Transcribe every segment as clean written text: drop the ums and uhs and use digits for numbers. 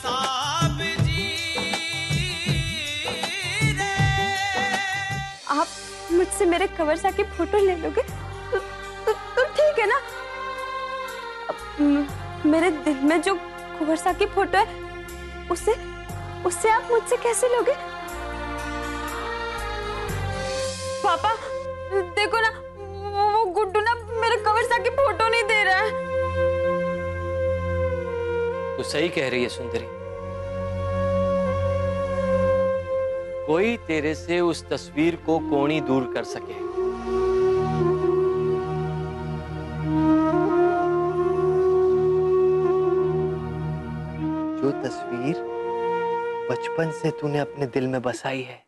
साहब जी रे। आप मुझसे मेरे कंवरसा की फोटो ले लोगे तो ठीक है ना? मेरे दिल में जो कंवरसा की फोटो है उससे आप मुझसे कैसे लोगे? पापा देखो ना, वो गुड्डू ना मेरे कंवरसा की फोटो नहीं दे रहा है। तू सही कह रही है सुंदरी। कोई तेरे से उस तस्वीर को कोणी दूर कर सके। जो तस्वीर बचपन से तूने अपने दिल में बसाई है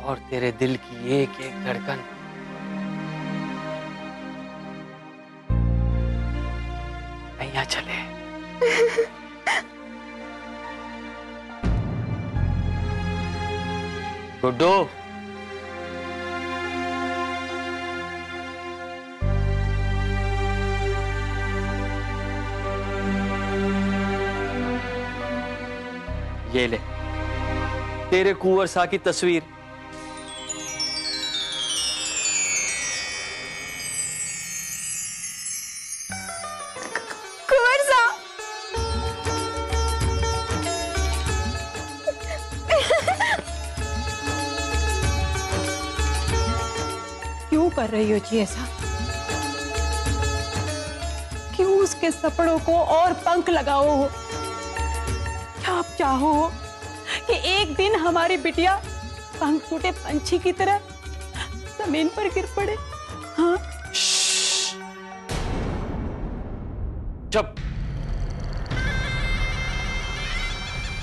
और तेरे दिल की एक एक धड़कन नैया चले। गुड्डू, ये ले तेरे कुंवर की तस्वीर। कुंवरसा, क्यों कर रही हो जी ऐसा? क्यों उसके सपनों को और पंख लगाओ हो? क्या आप चाहो कि एक दिन हमारी बिटिया पंख टूटे पंछी की तरह जमीन पर गिर पड़े? हाँ? चुप।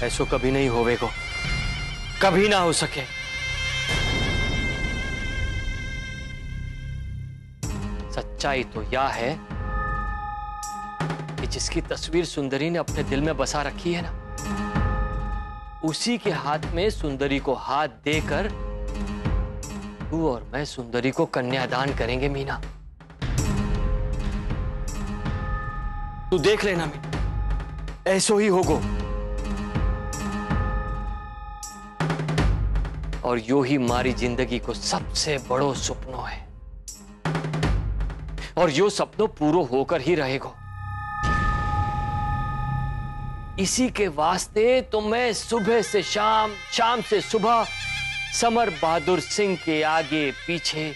ऐसो कभी नहीं होवेगो, कभी ना हो सके। सच्चाई तो यह है कि जिसकी तस्वीर सुंदरी ने अपने दिल में बसा रखी है ना, उसी के हाथ में सुंदरी को हाथ देकर तू और मैं सुंदरी को कन्यादान करेंगे मीना। तू देख लेना मीना, ऐसो ही होगो। और यो ही हमारी जिंदगी को सबसे बड़ो सपनों है और यो सपनों पूरा होकर ही रहेगा। इसी के वास्ते तो मैं सुबह से शाम, शाम से सुबह समर बहादुर सिंह के आगे पीछे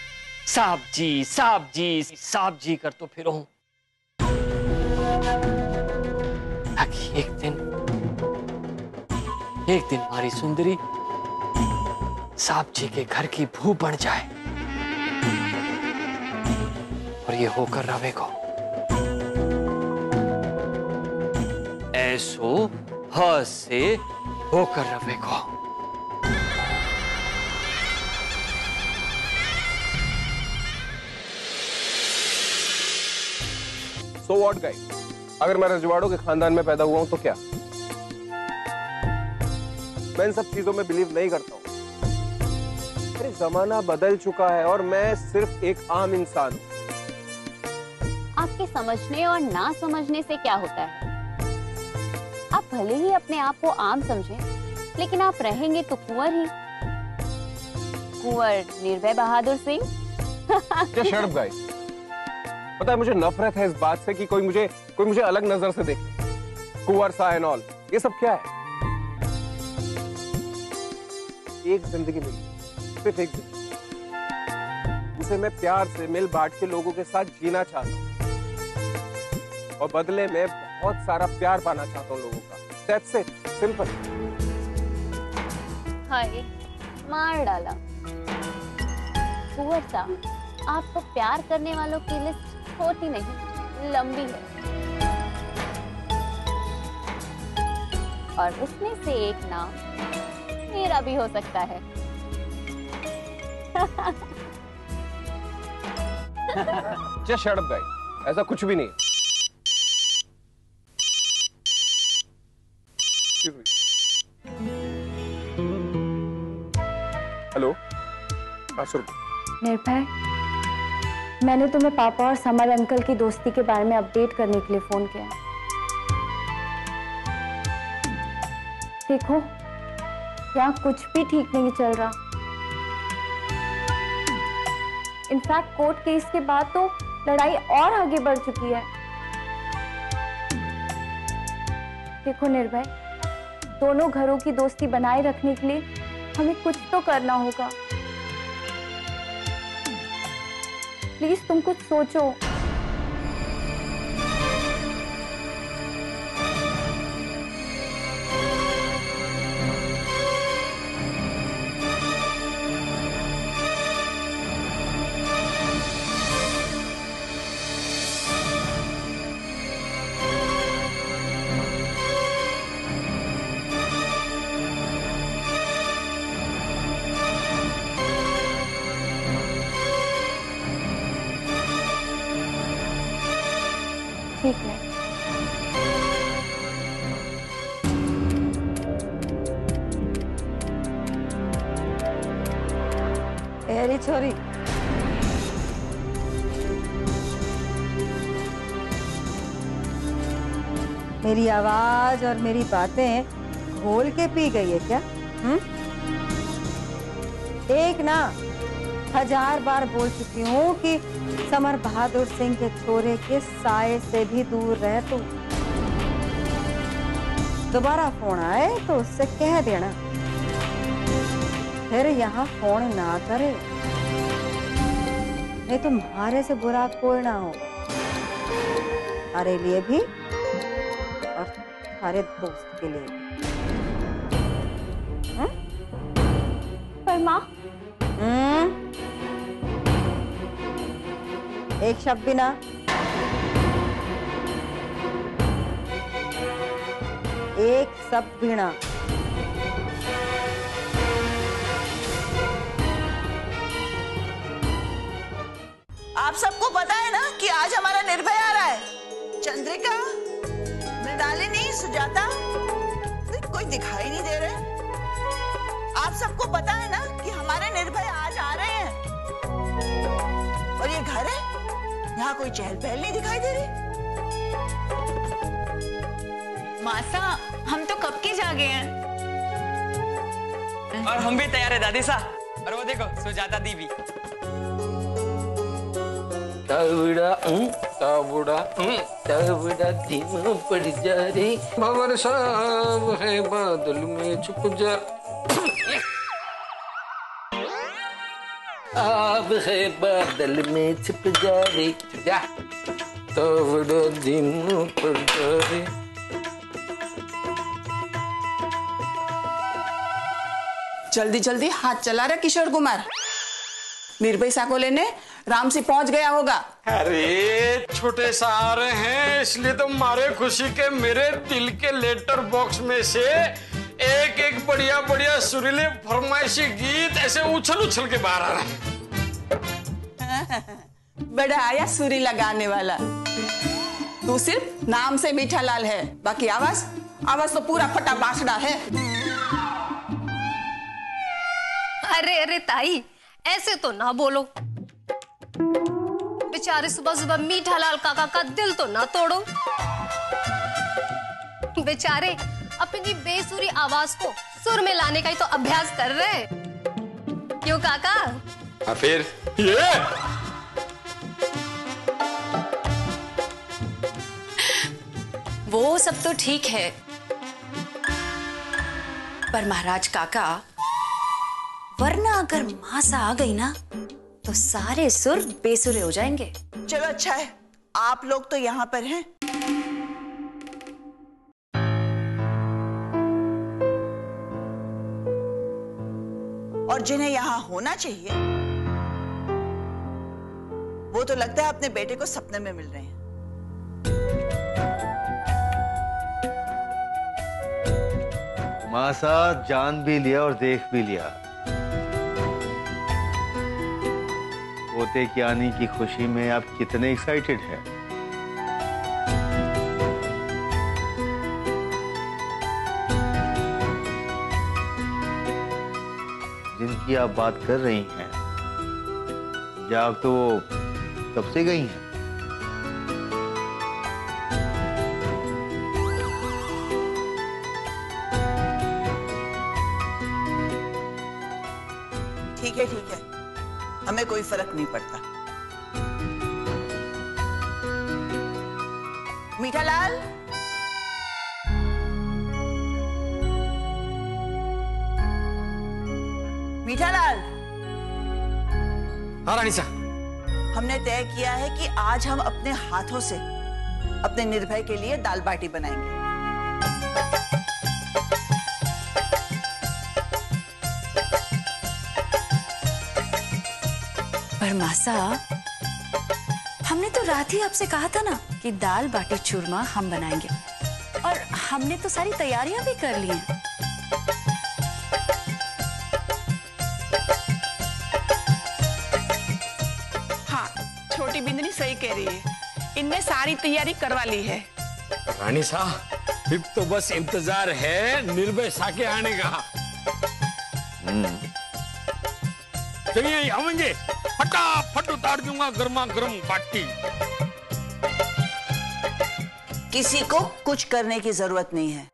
साहब जी साहब जी साहब जी कर तो फिर हूं, ताकि एक दिन हमारी सुंदरी साहब जी के घर की भू बन जाए और ये होकर रहेगा। ऐसो ह से होकर रहेगा। So what guy? अगर मैं रजवाड़ों के खानदान में पैदा हुआ हूं तो क्या? मैं इन सब चीजों में बिलीव नहीं करता हूं। अरे जमाना बदल चुका है और मैं सिर्फ एक आम इंसान हूं। आपके समझने और ना समझने से क्या होता है? आप भले ही अपने आप को आम समझें, लेकिन आप रहेंगे तो कुंवर ही, कुंवर निर्भय बहादुर सिंह। क्या शट अप गाइस। पता है मुझे नफरत है इस बात से कि कोई मुझे अलग नजर से देखे। कुंवर सा एंड ऑल, ये सब क्या है? एक जिंदगी मिली, सिर्फ एक जिंदगी, उसे मैं प्यार से मिल बांट के लोगों के साथ जीना चाहता हूँ और बदले में बहुत सारा प्यार पाना चाहता हूँ लोगों का। That's it, simple। हाय, मार डाला। कुंवर सा, आपको प्यार करने वालों की लिस्ट छोटी नहीं, लंबी है। और उसमें से एक नाम मेरा भी हो सकता है। Just shut up guys, ऐसा कुछ भी नहीं है। हेलो, हाँ सुन। निर्भय, मैंने तुम्हें पापा और समर अंकल की दोस्ती के बारे में अपडेट करने के लिए फोन किया। देखो, यहाँ कुछ भी ठीक नहीं चल रहा। इनफैक्ट कोर्ट केस के बाद तो लड़ाई और आगे बढ़ चुकी है। देखो निर्भय, दोनों घरों की दोस्ती बनाए रखने के लिए हमें कुछ तो करना होगा। प्लीज तुम कुछ सोचो। ठीक है। एरी छोरी, मेरी आवाज और मेरी बातें घोल के पी गई है क्या? एक ना 1000 बार बोल चुकी हूँ कि समर बहादुर सिंह के छोरे के साए से भी दूर रह तू। दोबारा फोन आए तो उससे कह देना, फिर यहाँ फोन ना करे, नहीं तुम्हारे से बुरा कोई ना हो, हमारे लिए भी और हमारे दोस्त के लिए भी। पर माँ, एक शब्द भी ना। एक शब्द भी ना। आप सबको पता है ना कि आज हमारा निर्भय आ रहा है। चंद्रिका, मृणालिनी, सुजाता, कोई दिखाई नहीं दे रहे। आप सबको पता है ना कि हमारे निर्भय आज आ रहे हैं। और ये घर है, यहाँ कोई चहल पहल नहीं दिखाई दे रही। मासा, हम तो कब के जागे हैं। और हम भी तैयार है दादी सा। और वो देखो सुजाता दीदी। तावड़ा धीमा पड़ जा रे, बाबर साहब है बादल में छुप जा। आब है बादल में छुप जा रे, जा तावड़ा धीमा पड़ जा रे। जल्दी जल्दी हाथ चला रहा किशोर कुमार। निर्भय सा को लेने राम से पहुंच गया होगा। अरे छोटे सा आ रहे हैं, इसलिए तो मारे खुशी के मेरे दिल के लेटर बॉक्स में से एक एक बढ़िया बढ़िया सुरीले फरमाइशी गीत ऐसे उछल उछल के बाहर आ रहे हैं। बड़ा आया सुरी लगाने वाला। तू सिर्फ नाम से मीठा लाल है, बाकी आवाज आवाज तो पूरा फटा बांसड़ा है। अरे अरे ताई, ऐसे तो ना बोलो। बेचारे सुबह सुबह मीठा लाल काका का दिल तो ना तोड़ो। बेचारे अपनी बेसुरी आवाज को सुर में लाने का ही तो अभ्यास कर रहे हैं। क्यों काका? फिर ये वो सब तो ठीक है, पर महाराज काका, वरना अगर मासा आ गई ना तो सारे सुर बेसुरे हो जाएंगे। चलो अच्छा है, आप लोग तो यहाँ पर हैं। और जिन्हें यहाँ होना चाहिए वो तो लगता है अपने बेटे को सपने में मिल रहे हैं। मासा जान भी लिया और देख भी लिया। पोते के आने की खुशी में आप कितने एक्साइटेड हैं। जिनकी आप बात कर रही हैं, जाग तो वो कब से गई हैं। ठीक है, हमें कोई फर्क नहीं पड़ता। मीठालाल, मीठालाल। हाँ रानी सा। हमने तय किया है कि आज हम अपने हाथों से अपने निर्भय के लिए दाल बाटी बनाएंगे। पर मासा, हमने तो रात ही आपसे कहा था ना कि दाल बाटी चूरमा हम बनाएंगे, और हमने तो सारी तैयारियां भी कर ली हैं। हाँ, छोटी बिंदनी सही कह रही है, इनने सारी तैयारी करवा ली है। रानी साहब, अब तो बस इंतजार है निर्भय सा के आने का। चलिए आवेंगे, फटाफट उतार दूंगा गर्मा गर्म बाटी। किसी को कुछ करने की जरूरत नहीं है।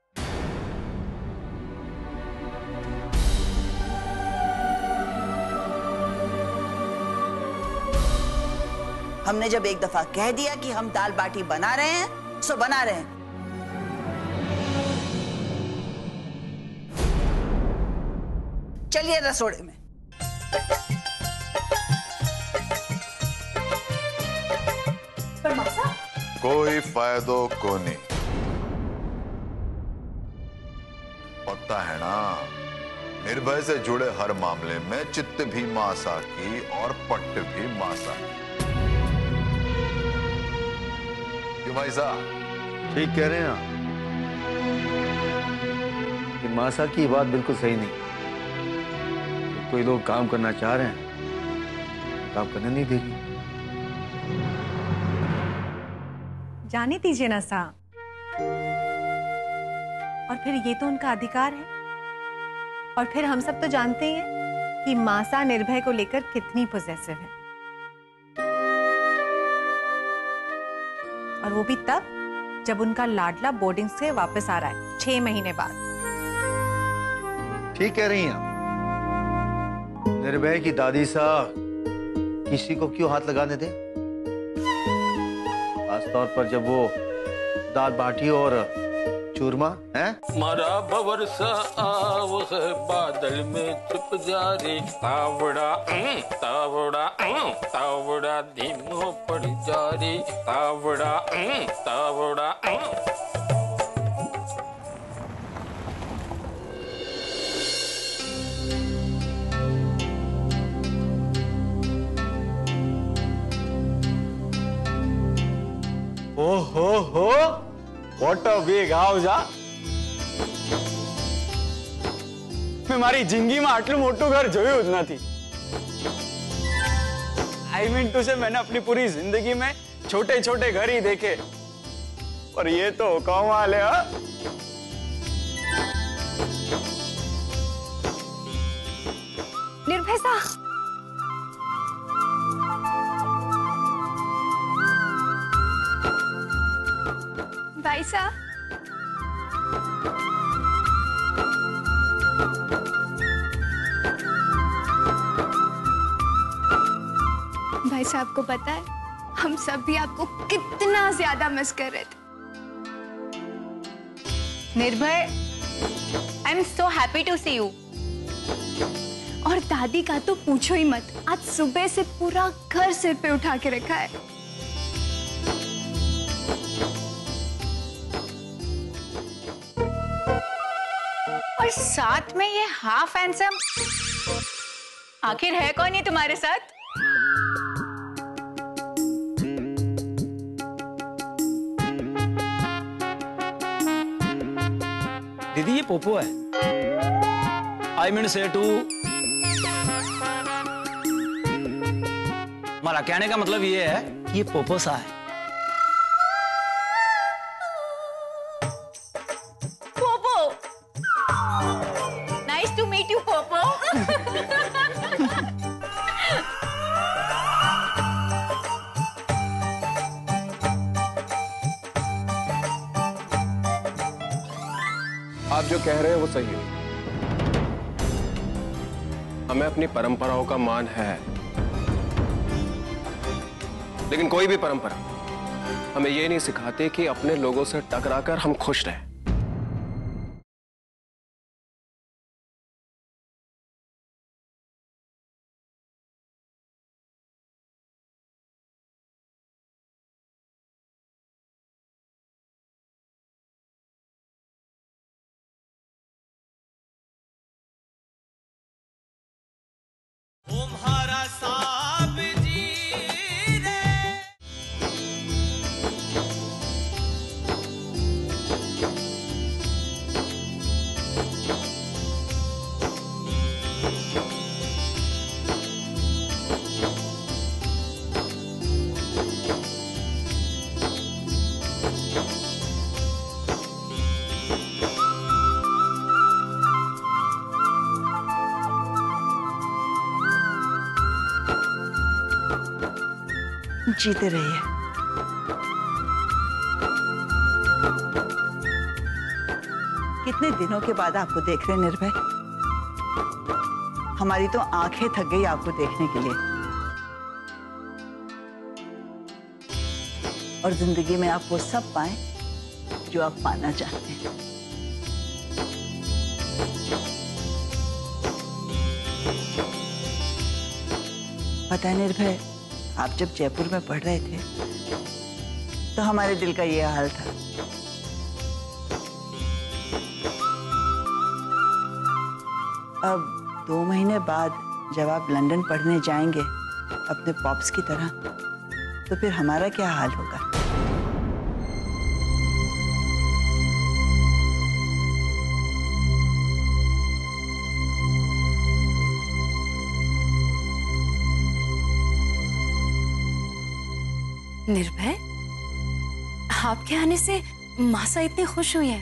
हमने जब एक दफा कह दिया कि हम दाल बाटी बना रहे हैं, सो बना रहे हैं। चलिए रसोड़े में। कोई फायदो को नहीं। पता है ना, निर्भय से जुड़े हर मामले में चित्त भी मासा की और पट्ट भी मासा की। क्यों भाई साहब? ठीक कह रहे हैं आप कि मासा की बात बिल्कुल सही नहीं। कोई लोग काम करना चाह रहे हैं, काम करने नहीं देगी। जाने दीजिए ना सा। और फिर ये तो उनका अधिकार है। और फिर हम सब तो जानते ही हैं कि मासा निर्भय को लेकर कितनी पॉसेसिव है, और वो भी तब जब उनका लाडला बोर्डिंग से वापस आ रहा है 6 महीने बाद। ठीक कह रही हैं आप। निर्भय की दादी सा किसी को क्यों हाथ लगाने दे, खासतौर पर जब वो दाल बाटी और चूरमा है। मारा बवरसा आओ है बादल में छुप जा रे, तावड़ा तावड़ा तावड़ा धीमो पड़ जा रे, तावड़ा तावड़ा। ઓહો, what a big house, હા? મેં મારી જિંદગીમાં આટલું મોટું ઘર જોયું જ નથી। I mean to say, मैंने अपनी पूरी जिंदगी में छोटे छोटे घर ही देखे, पर ये तो कमाल है। हाँ? निर्भय सा, भाई साहब, भाई साहब को पता है हम सब भी आपको कितना ज्यादा मिस कर रहे थे। Nirbhay, I am so happy to see you. और दादी का तो पूछो ही मत, आज सुबह से पूरा घर सिर पे उठा के रखा है। और साथ में ये हाफ हैंडसम, आखिर है कौन ये तुम्हारे साथ? दीदी ये पोपो है। आई मीन से टू, हमारा कहने का मतलब ये है कि ये पोपो सा है। Nice to meet you, Popo. आप जो कह रहे हैं वो सही है। हमें अपनी परंपराओं का मान है, लेकिन कोई भी परंपरा हमें ये नहीं सिखाती कि अपने लोगों से टकराकर हम खुश रहें। तुम्हारा साब जी रे। जीते रहिए। कितने दिनों के बाद आपको देख रहे हैं निर्भय। हमारी तो आंखें थक गई आपको देखने के लिए। और जिंदगी में आप वो सब पाएं जो आप पाना चाहते हैं। पता है निर्भय, आप जब जयपुर में पढ़ रहे थे तो हमारे दिल का ये हाल था। अब 2 महीने बाद जब आप लंदन पढ़ने जाएंगे अपने पॉप्स की तरह, तो फिर हमारा क्या हाल होगा? निर्भय, आपके आने से मासा इतनी खुश हुई है,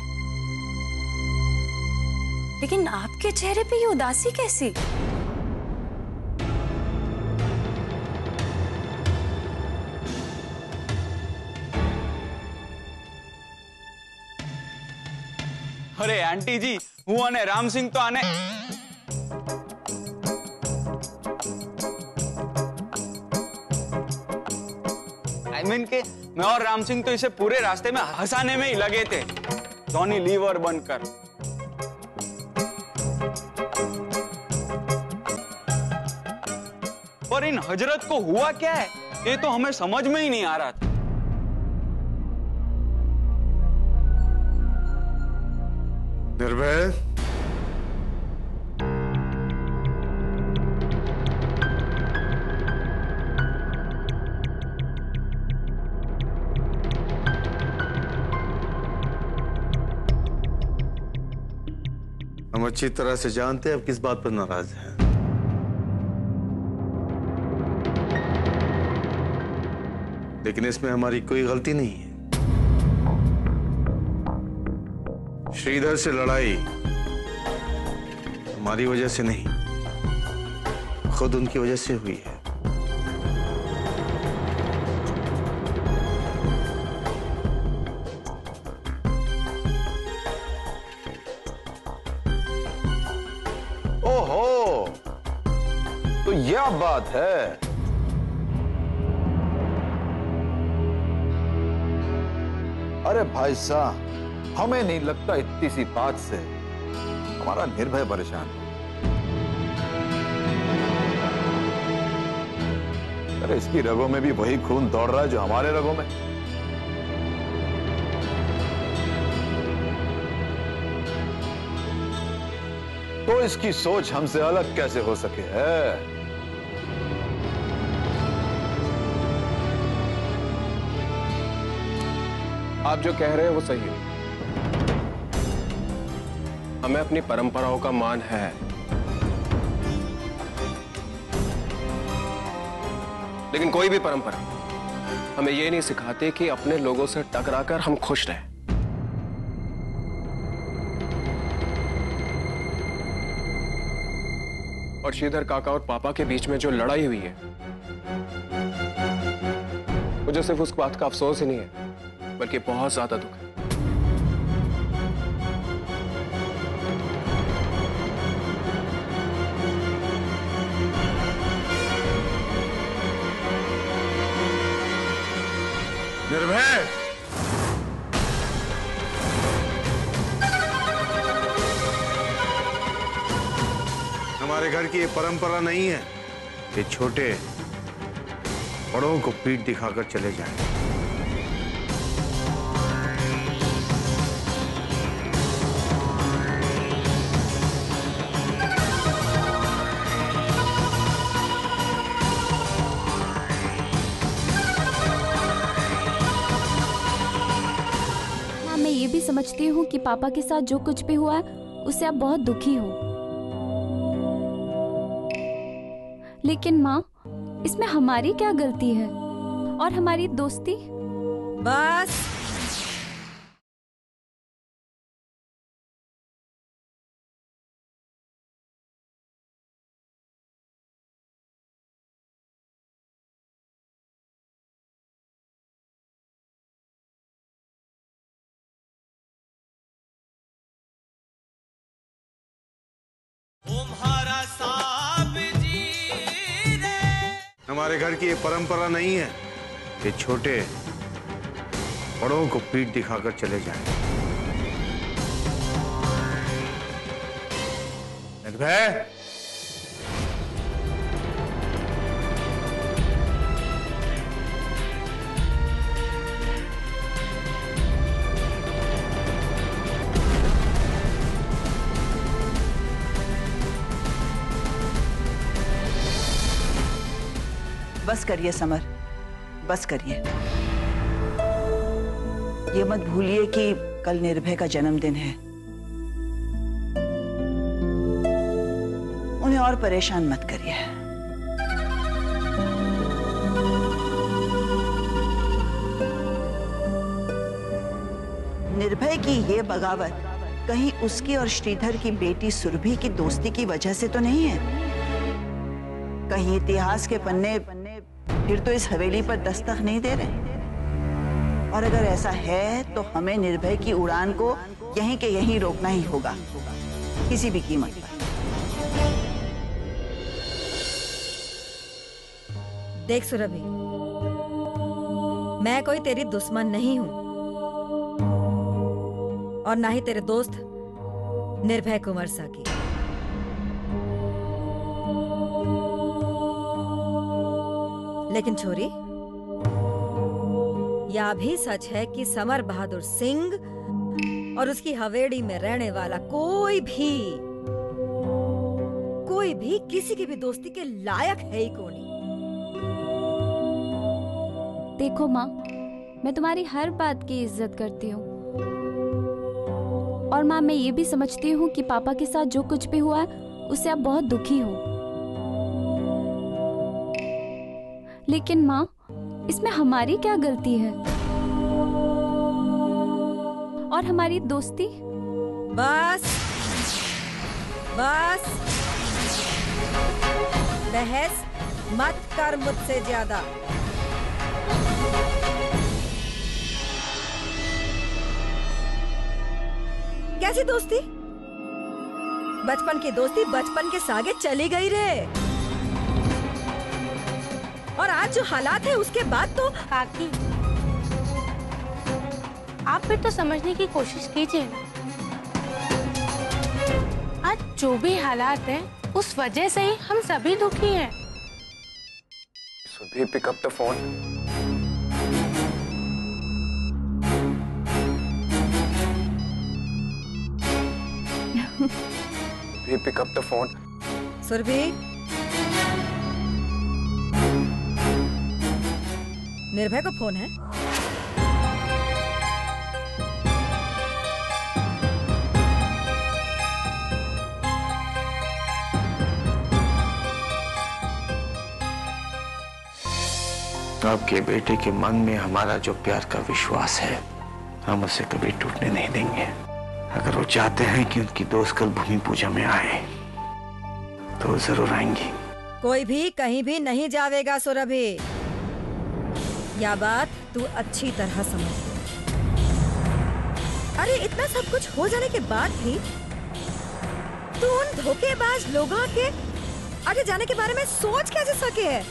लेकिन आपके चेहरे पे ये उदासी कैसी? अरे आंटी जी, હું અને રામસિંહ તો આને के मैं और राम सिंह तो इसे पूरे रास्ते में हंसाने में ही लगे थे। जॉनी लीवर बनकर। पर इन हजरत को हुआ क्या है, ये तो हमें समझ में ही नहीं आ रहा था। निर्भय, हम अच्छी तरह से जानते हैं अब किस बात पर नाराज हैं। लेकिन इसमें हमारी कोई गलती नहीं है। श्रीधर से लड़ाई हमारी वजह से नहीं, खुद उनकी वजह से हुई है। ओहो, तो यह बात है। अरे भाई साहब, हमें नहीं लगता इतनी सी बात से हमारा निर्भय परेशान है। अरे इसकी रगों में भी वही खून दौड़ रहा है जो हमारे रगों में। तो इसकी सोच हमसे अलग कैसे हो सके है? आप जो कह रहे हैं वो सही है। हमें अपनी परंपराओं का मान है, लेकिन कोई भी परंपरा हमें ये नहीं सिखाती कि अपने लोगों से टकराकर हम खुश रहें। और श्रीधर काका और पापा के बीच में जो लड़ाई हुई है, मुझे सिर्फ उस बात का अफसोस ही नहीं है, बल्कि बहुत ज्यादा दुख है। निर्भय, हमारे घर की ये परंपरा नहीं है कि छोटे बड़ों को पीठ दिखाकर चले जाएं। हाँ, मैं ये भी समझती हूँ कि पापा के साथ जो कुछ भी हुआ है उससे आप बहुत दुखी हो, लेकिन माँ, इसमें हमारी क्या गलती है? और हमारी दोस्ती? बस हमारे घर की ये परंपरा नहीं है कि छोटे बड़ों को पीठ दिखाकर चले जाएं। निर्भय, बस करिए समर, बस करिए। ये मत भूलिए कि कल निर्भय का जन्मदिन है। उन्हें और परेशान मत करिए। निर्भय की ये बगावत कहीं उसकी और श्रीधर की बेटी सुरभि की दोस्ती की वजह से तो नहीं है? कहीं इतिहास के पन्ने फिर तो इस हवेली पर दस्तक नहीं दे रहे? और अगर ऐसा है तो हमें निर्भय की उड़ान को यहीं के यहीं रोकना ही होगा, किसी भी कीमत पर। देख सुरभि, मैं कोई तेरी दुश्मन नहीं हूं और ना ही तेरे दोस्त निर्भय कुंवर सा की। लेकिन छोरी, यह भी सच है कि समर बहादुर सिंह और उसकी हवेली में रहने वाला कोई भी किसी की भी दोस्ती के लायक है ही कौन। देखो माँ, मैं तुम्हारी हर बात की इज्जत करती हूँ, और माँ मैं ये भी समझती हूँ कि पापा के साथ जो कुछ भी हुआ है उससे आप बहुत दुखी हो, लेकिन माँ इसमें हमारी क्या गलती है? और हमारी दोस्ती? बस बस, बहस मत कर मुझसे ज्यादा। कैसी दोस्ती? बचपन की दोस्ती बचपन के सागे चली गई रे। और आज जो हालात है उसके बाद तो काकी, आप फिर तो समझने की कोशिश कीजिए। आज जो भी हालात हैं उस वजह से ही हम सभी दुखी हैं। Sudhir, pick up the phone. Sudhir, pick up the phone. Surabhi, Nirbhay को फोन है? आपके बेटे के मन में हमारा जो प्यार का विश्वास है, हम उसे कभी टूटने नहीं देंगे। अगर वो चाहते हैं कि उनकी दोस्त कल भूमि पूजा में आए तो वो जरूर आएंगी। कोई भी कहीं भी नहीं जावेगा सुरभि, यह बात तू अच्छी तरह समझ। अरे इतना सब कुछ हो जाने के बाद भी तू उन धोखेबाज लोगों के आगे जाने के बारे में सोच कैसे सके है?